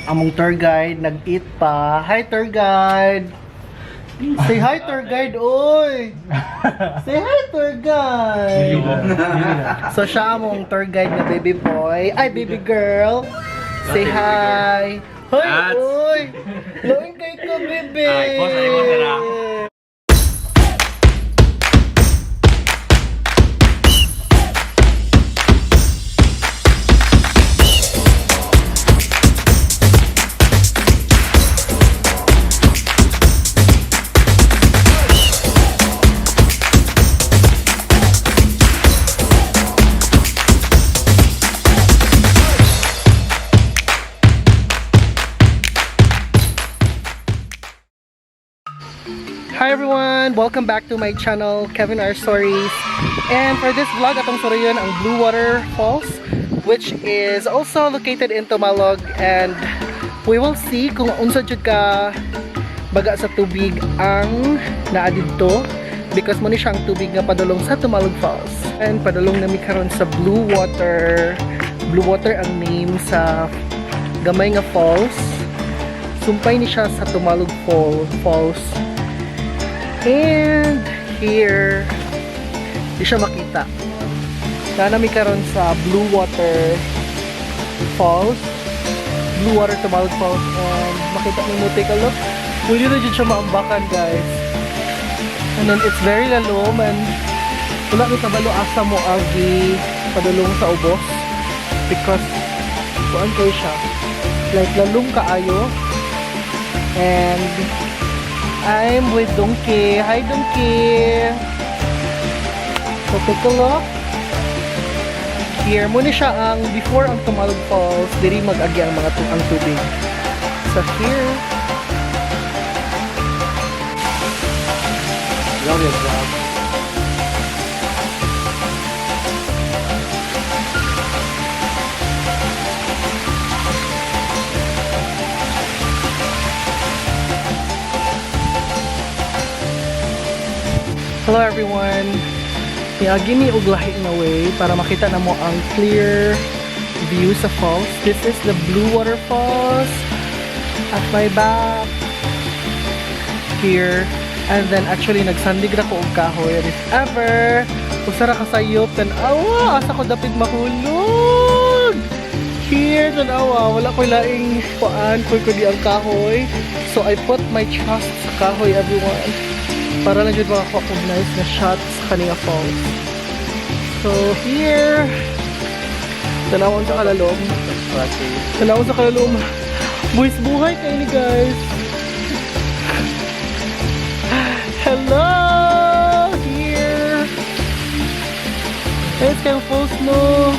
among tour guide nag-eat pa. Hi tour guide. Say hi tour guide, oy. Say hi tour guide. So siya among tour guide na baby boy. Ay baby girl. Say hi. Hoy, oy. Loin kay ko bebe. Hi everyone! Welcome back to my channel, Kevin R Stories. And for this vlog, atong suriyon ang Bluewater Falls, which is also located in Tumalog, and we will see kung unsa jud ka baga sa tubig ang naa didto, because mo ni siyang tubig nga padulong sa Tumalog Falls. And padulong nami karon sa Bluewater. Bluewater ang name sa gamay nga falls. Sumpay ni siya sa Tumalog Falls. And here, di siya makita. Nanami karon sa Bluewater Falls, Bluewater Tumalog Falls, and makita mo take a look. Pwede na dyan siya maambakan, guys. And then it's very lalom, and wala may kabalo asa mo agi padulong sa ubos, because kuan kayo siya, like lalom kaayo. And I'm with Donkey. Hi, Donkey! So, take a look. Here, muna siya ang before ang Tumalog Falls, diri mag-agi ang mga ang tubig. So, here. Glorious job. Hello everyone! Iagi ni og lahi na way para makita na mo ang clear view sa falls. This is the Bluewater Falls at my back here. And then actually nagsandig na ko og kahoy. And if ever usara ka sayop tanawa, asa ko dapit mahulog. Here tanawa, wala ko laing paan ko di ang kahoy. So I put my trust sa kahoy, everyone, para na dyan makakuha kong nice na shots sa kanina falls. So here, tanawon sa kalalom. Tanawon sa kalalom. Buwis buhay kayo ni guys. Hello! Here! It's kayong falls no.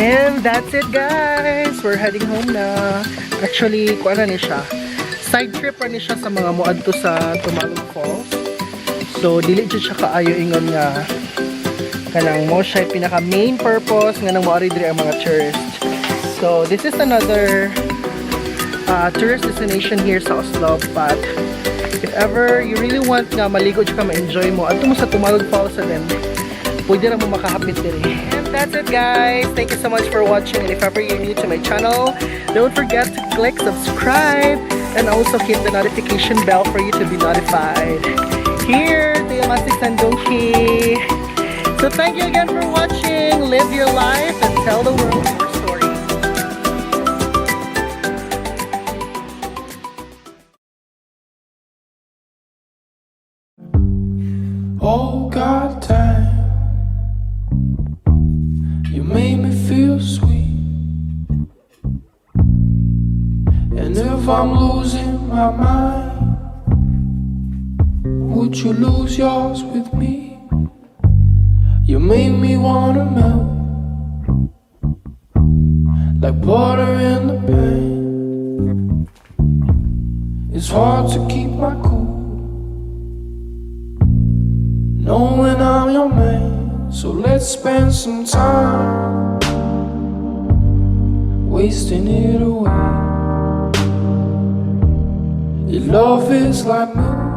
And that's it guys! We're heading home na. Actually, kuha na ni siya. Side trip na ni siya sa mga muadto sa Tumalog Falls. So, dili dyan siya kaayo ingon nga kanang mo siya pinaka main purpose nga nang maari diri ang mga tourists. So, this is another tourist destination here sa Oslob. But, if ever you really want nga maligo dyan ka ma-enjoy mo, adto mo sa Tumalog Falls and then pwede na mo makahapit diri. And that's it guys. Thank you so much for watching. And if ever you're new to my channel, don't forget to click subscribe and also hit the notification bell for you to be notified. Here, Tia Masik Sandongki. So thank you again for watching. Live your life and tell the world your story. Oh God, time. You made me feel sweet. And if I'm losing my mind, would you lose yours with me? You made me wanna melt like butter in the pan. it's hard to keep my cool, knowing I'm your man. So let's spend some time wasting it away. Your love is like moon